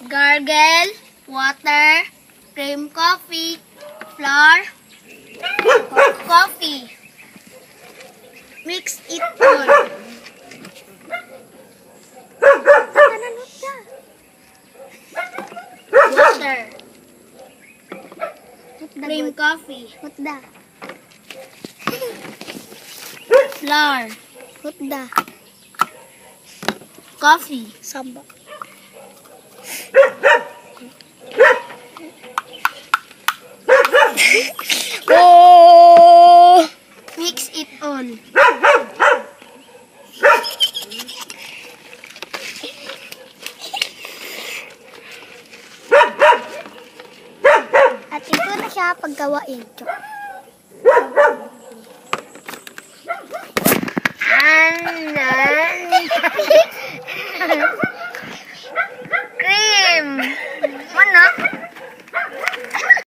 gargle, water, cream coffee, flour, coffee. Mix it all. Water, cream coffee, flour, coffee. Samba. Oh! Mix it all. At ito na siya paggawain.